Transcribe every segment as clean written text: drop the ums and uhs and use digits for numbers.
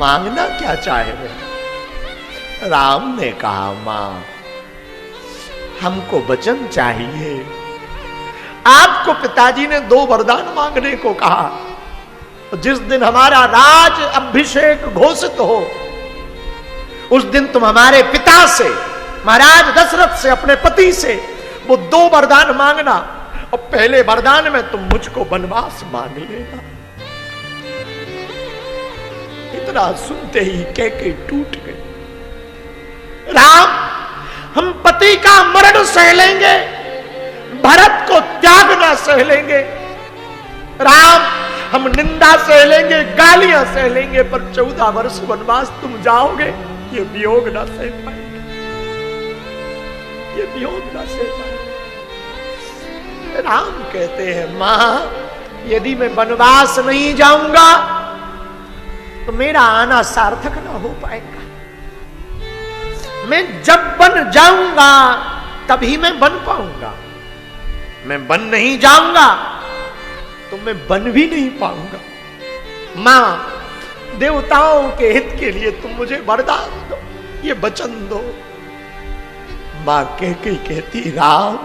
मांगना क्या चाहे रहे? राम ने कहा, मां हमको वचन चाहिए। आपको पिताजी ने 2 वरदान मांगने को कहा। जिस दिन हमारा राज अभिषेक घोषित हो, उस दिन तुम हमारे पिता से, महाराज दशरथ से, अपने पति से वो 2 वरदान मांगना। और पहले वरदान में तुम मुझको वनवास मांग लेना। इतना सुनते ही कैकेयी टूट गई। राम, हम पति का मरण सह लेंगे, भरत को त्यागना सह लेंगे। राम, हम निंदा सह लेंगे, गालियां सह लेंगे, पर 14 वर्ष वनवास तुम जाओगे, ये वियोग ना सह पाएंगे, ये वियोग ना सह पाएंगे। राम कहते हैं, मां यदि मैं वनवास नहीं जाऊंगा तो मेरा आना सार्थक ना हो पाएगा। मैं जब बन जाऊंगा तभी मैं बन पाऊंगा। मैं बन नहीं जाऊंगा तो मैं बन भी नहीं पाऊंगा। मां, देवताओं के हित के लिए तुम मुझे वरदान दो, ये वचन दो। मां कैकेयी कहती, राम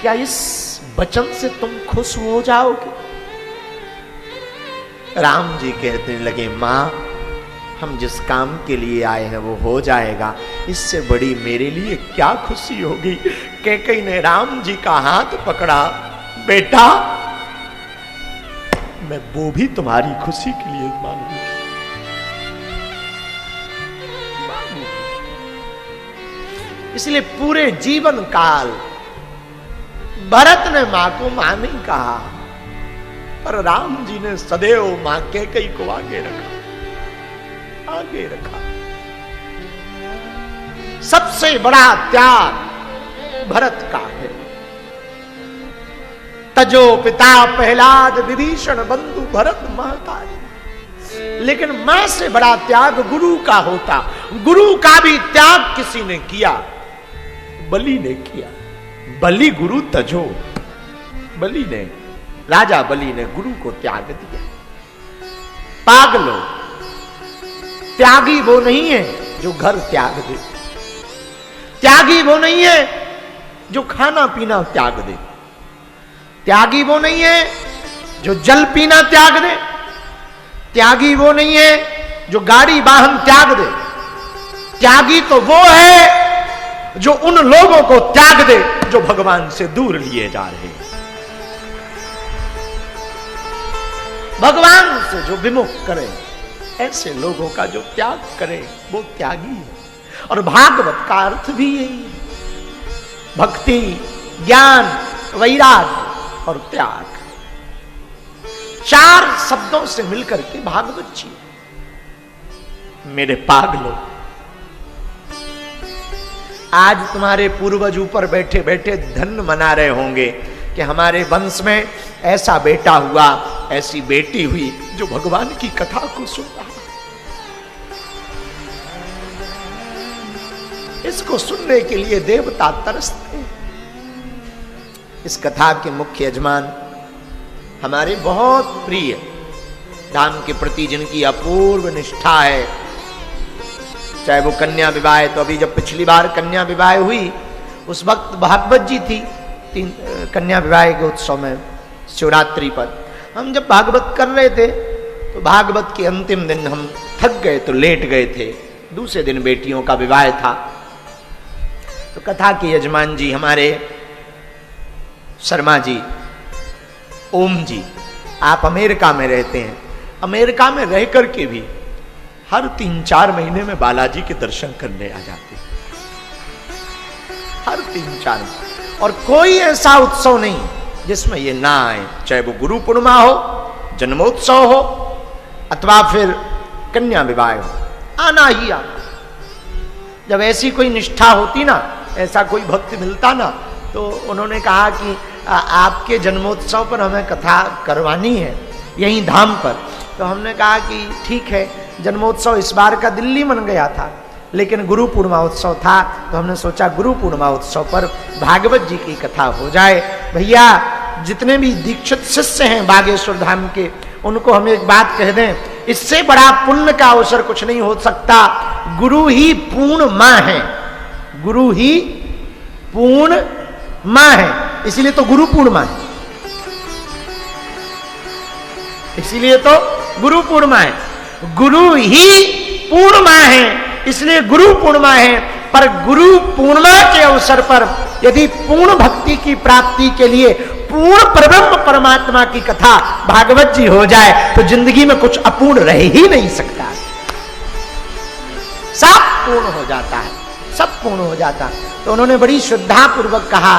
क्या इस वचन से तुम खुश हो जाओगे? राम जी कहने लगे, मां हम जिस काम के लिए आए हैं वो हो जाएगा, इससे बड़ी मेरे लिए क्या खुशी होगी। कैकेयी ने राम जी का हाथ पकड़ा, बेटा मैं वो भी तुम्हारी खुशी के लिए मांगूंगी। इसलिए पूरे जीवन काल भरत ने मां को मां नहीं कहा, पर राम जी ने सदैव मां कैकेयी को आगे रखा, आगे रखा। सबसे बड़ा त्याग भरत का है। तजो पिता प्रहलाद विभीषण बंधु भरत महतारी। लेकिन मां से बड़ा त्याग गुरु का होता। गुरु का भी त्याग किसी ने किया, बलि ने किया। बलि गुरु तजो, बलि ने, राजा बलि ने गुरु को त्याग दिया। पागलो, त्यागी वो नहीं है जो घर त्याग दे, त्यागी वो नहीं है जो खाना पीना त्याग दे, त्यागी वो नहीं है जो जल पीना त्याग दे, त्यागी वो नहीं है जो गाड़ी वाहन त्याग दे। त्यागी तो वो है जो उन लोगों को त्याग दे जो भगवान से दूर लिए जा रहे हैं, भगवान से जो विमुख करे, ऐसे लोगों का जो त्याग करे वो त्यागी है। और भागवत का अर्थ भी यही है, भक्ति, ज्ञान, वैराग्य और त्याग, 4 शब्दों से मिलकर के भागवत जी। मेरे पागलों, आज तुम्हारे पूर्वज ऊपर बैठे बैठे धन्य मना रहे होंगे कि हमारे वंश में ऐसा बेटा हुआ, ऐसी बेटी हुई जो भगवान की कथा को सुन रहा। इसको सुनने के लिए देवता तरसते। इस कथा के मुख्य यजमान हमारे बहुत प्रिय, राम के प्रति जिनकी अपूर्व निष्ठा है, चाहे वो कन्या विवाह है, तो अभी जब पिछली बार कन्या विवाह हुई उस वक्त भागवत जी थी, 3 कन्या विवाह के उत्सव में शिवरात्रि पर हम जब भागवत कर रहे थे तो भागवत के अंतिम दिन हम थक गए तो लेट गए थे। दूसरे दिन बेटियों का विवाह था। तो कथा के यजमान जी हमारे शर्मा जी, ओम जी, आप अमेरिका में रहते हैं। अमेरिका में रह करके भी हर 3-4 महीने में बालाजी के दर्शन करने आ जाते हैं, हर 3-4। और कोई ऐसा उत्सव नहीं जिसमें ये ना आए, चाहे वो गुरु पूर्णिमा हो, जन्मोत्सव हो अथवा फिर कन्या विवाह हो, आना ही आना। जब ऐसी कोई निष्ठा होती ना, ऐसा कोई भक्त मिलता ना, तो उन्होंने कहा कि आपके जन्मोत्सव पर हमें कथा करवानी है यहीं धाम पर। तो हमने कहा कि ठीक है, जन्मोत्सव इस बार का दिल्ली मन गया था, लेकिन गुरु पूर्णिमा उत्सव था, तो हमने सोचा गुरु पूर्णिमा उत्सव पर भागवत जी की कथा हो जाए। भैया जितने भी दीक्षित शिष्य हैं बागेश्वर धाम के, उनको हम एक बात कह दें, इससे बड़ा पुण्य का अवसर कुछ नहीं हो सकता। गुरु ही पूर्ण मां है, गुरु ही पूर्ण मां है, इसीलिए तो गुरु पूर्ण मां है, इसीलिए तो गुरु पूर्णिमा है। गुरु ही पूर्णिमा है, इसलिए गुरु पूर्णिमा है। पर गुरु पूर्णिमा के अवसर पर यदि पूर्ण भक्ति की प्राप्ति के लिए पूर्ण परब्रह्म परमात्मा की कथा भागवत जी हो जाए तो जिंदगी में कुछ अपूर्ण रह ही नहीं सकता, सब पूर्ण हो जाता है, सब पूर्ण हो जाता। तो उन्होंने बड़ी श्रद्धा पूर्वक कहा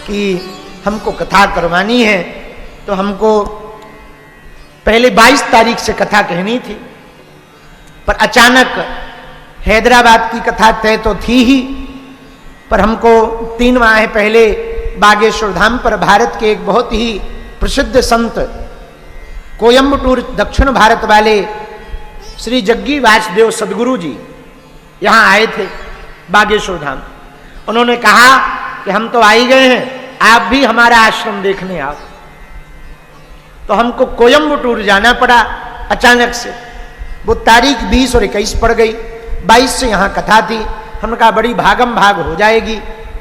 कि हमको कथा करवानी है, तो हमको पहले 22 तारीख से कथा कहनी थी, पर अचानक हैदराबाद की कथा तय तो थी ही, पर हमको 3 माह पहले बागेश्वर धाम पर भारत के एक बहुत ही प्रसिद्ध संत कोयम्बटूर दक्षिण भारत वाले श्री जग्गी वासुदेव सदगुरु जी यहां आए थे बागेश्वर धाम। उन्होंने कहा कि हम तो आ ही गए हैं, आप भी हमारा आश्रम देखने आओ। तो हमको कोयम्बटूर जाना पड़ा अचानक से। वो तारीख 20 और 21 पड़ गई, 22 से यहाँ कथा थी। हमने कहा बड़ी भागम भाग हो जाएगी,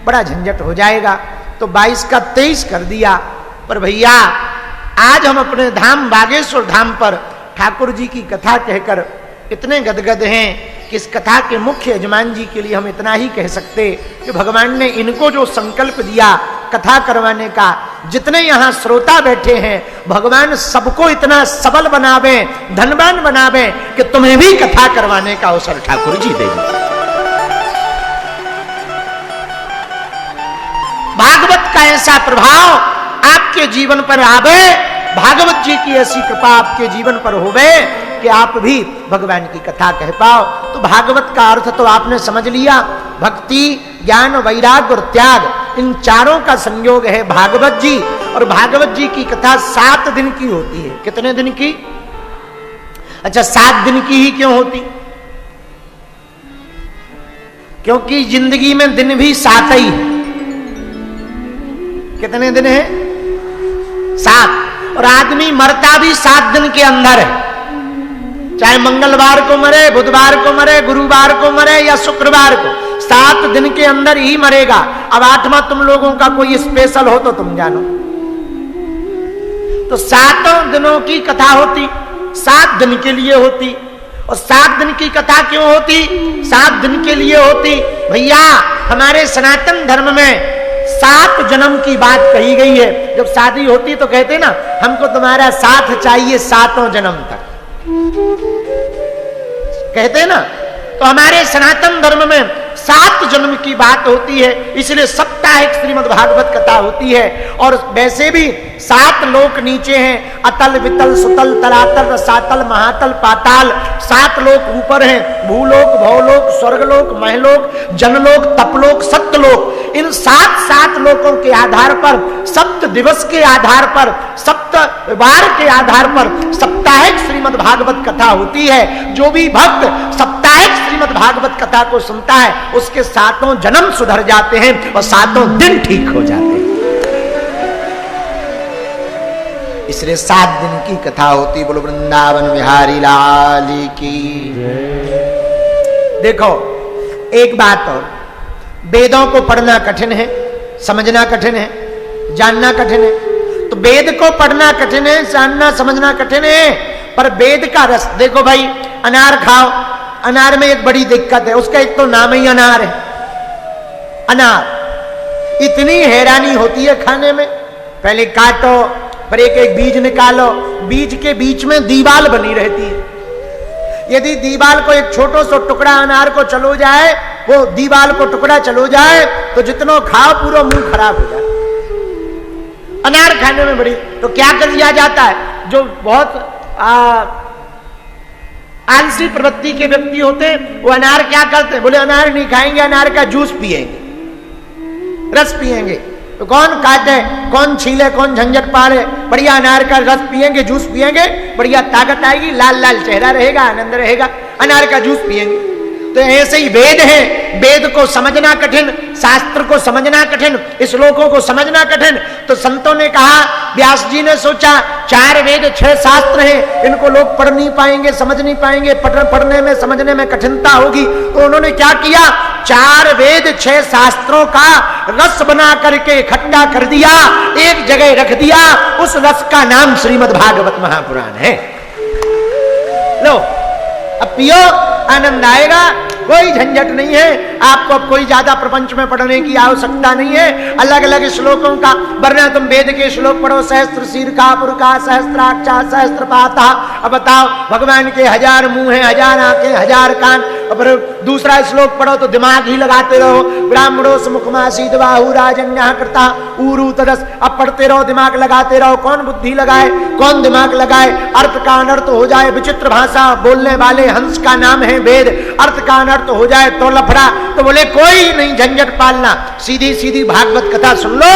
बड़ा झंझट हो जाएगा, तो 22 का 23 कर दिया। पर भैया आज हम अपने धाम बागेश्वर धाम पर ठाकुर जी की कथा कहकर इतने गदगद हैं कि इस कथा के मुख्य यजमान जी के लिए हम इतना ही कह सकते कि भगवान ने इनको जो संकल्प दिया कथा करवाने का, जितने यहाँ श्रोता बैठे हैं भगवान सबको इतना सबल बनावे, धनवान बनावे कि तुम्हें भी कथा करवाने का अवसर ठाकुर जी देंगे। भागवत का ऐसा प्रभाव आपके जीवन पर आवे, भागवत जी की ऐसी कृपा आपके जीवन पर होवे कि आप भी भगवान की कथा कह पाओ। तो भागवत का अर्थ तो आपने समझ लिया, भक्ति, ज्ञान, वैराग्य और त्याग, इन चारों का संयोग है भागवत जी। और भागवत जी की कथा 7 दिन की होती है। कितने दिन की? अच्छा 7 दिन की ही क्यों होती? क्योंकि जिंदगी में दिन भी 7 ही है। कितने दिन है? 7। और आदमी मरता भी 7 दिन के अंदर है, चाहे मंगलवार को मरे, बुधवार को मरे, गुरुवार को मरे या शुक्रवार को, 7 दिन के अंदर ही मरेगा। अब 8वां तुम लोगों का कोई स्पेशल हो तो तुम जानो। तो 7 दिनों की कथा होती, 7 दिन के लिए होती। और 7 दिन की कथा क्यों होती? 7 दिन के लिए होती भैया, हमारे सनातन धर्म में 7 जन्म की बात कही गई है। जब शादी होती तो कहते ना हमको तुम्हारा साथ चाहिए 7 जन्म तक, कहते ना। तो हमारे सनातन धर्म में 7 जन्म की बात होती है, इसलिए साप्ताहिक श्रीमद् भागवत कथा होती है। और वैसे भी 7 लोक नीचे हैं, अतल वितल सुतल तलातल रसातल महातल पाताल। 7 लोक ऊपर हैं, भूलोक, भवलोक, स्वर्गलोक, महलोक, जनलोक, तपलोक, सत्यलोक। इन 7 लोकों के आधार पर, 7 दिवस के आधार पर, 7 वार के आधार पर साप्ताहिक श्रीमद् भागवत कथा होती है। जो भी भक्त साप्ताहिक श्रीमद् भागवत कथा को सुनता है उसके 7 जन्म सुधर जाते हैं और 7 दिन ठीक हो जाते हैं। इसलिए 7 दिन की कथा होती। बोलो वृंदावन बिहारी लाल की। देखो एक बात और, वेदों को पढ़ना कठिन है, समझना कठिन है, जानना कठिन है। तो वेद को पढ़ना कठिन है, जानना समझना कठिन है, पर वेद का रस देखो भाई। अनार खाओ, अनार में एक बड़ी दिक्कत है, उसका एक तो नाम ही अनार है। अनार इतनी हैरानी होती है खाने में, पहले काटो फिर एक बीज निकालो, बीज के बीच में दीवाल बनी रहती है। यदि दीवाल को एक छोटो सो टुकड़ा अनार को चलो जाए, वो दीवाल को टुकड़ा चलो जाए तो जितनो खाओ पूरा मुंह खराब हो जाए। अनार खाने में बड़ी, तो क्या कर दिया जाता है, जो बहुत आलसी प्रवृत्ति के व्यक्ति होते हैं वो अनार क्या करते हैं, बोले अनार नहीं खाएंगे, अनार का जूस पिएंगे, रस पिएंगे। तो कौन काटे, कौन छीले, कौन झंझट पाले, बढ़िया अनार का रस पिएंगे, जूस पिएंगे, बढ़िया ताकत आएगी, लाल लाल चेहरा रहेगा, आनंद रहेगा, अनार का जूस पिएंगे। तो तो ऐसे ही वेद है, वेद को समझना कठिन, शास्त्र को समझना कठिन, श्लोकों को समझना कठिन। तो संतों ने कहा, व्यास जी ने सोचा 4 वेद 6 शास्त्र हैं, इनको लोग पढ़ नहीं पाएंगे, समझ नहीं पाएंगे, पढ़ने में समझने में कठिनता होगी। तो उन्होंने क्या किया, 4 वेद 6 शास्त्रों का रस बना करके इकट्ठा कर दिया, एक जगह रख दिया। उस रस का नाम श्रीमद् भागवत महापुराण है। लो अब पियो, आनंद आएगा, कोई झंझट नहीं है। आपको अब कोई ज्यादा प्रपंच में पढ़ने की आवश्यकता नहीं है। अलग अलग श्लोकों का, वरना तुम वेद के श्लोक पढ़ो, सहस्त्र शीर्षा पुरखा सहस्त्राक्षा सहस्त्र पाता। अब बताओ, भगवान के 1000 मुंह हैं, 1000 आंखें, 1000 कान। अब दूसरा श्लोक पढ़ो तो दिमाग ही लगाते रहो। ब्राह्मणों मुखमासीद बाहु राजन्या कृता ऊरु तदस। अब पढ़ते रहो, दिमाग लगाते रहो। कौन बुद्धि लगाए, कौन दिमाग लगाए? अर्थ का अनर्थ हो जाए, विचित्र भाषा बोलने वाले हंस का नाम है वेद। अर्थ का अनर्थ हो जाए तो लफड़ा। तो बोले कोई नहीं झंझट पालना, सीधी सीधी भागवत कथा सुन लो।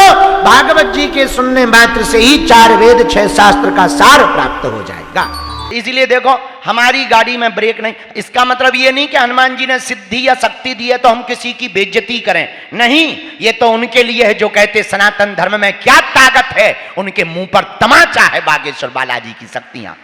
भागवत जी के सुनने मात्र से ही 4 वेद 6 शास्त्र का सार प्राप्त हो जाएगा। इसीलिए देखो, हमारी गाड़ी में ब्रेक नहीं, इसका मतलब ये नहीं कि हनुमान जी ने सिद्धि या शक्ति दी है तो हम किसी की बेइज्जती करें। नहीं, ये तो उनके लिए है जो कहते सनातन धर्म में क्या ताकत है, उनके मुंह पर तमाचा है बागेश्वर बालाजी की शक्तियां।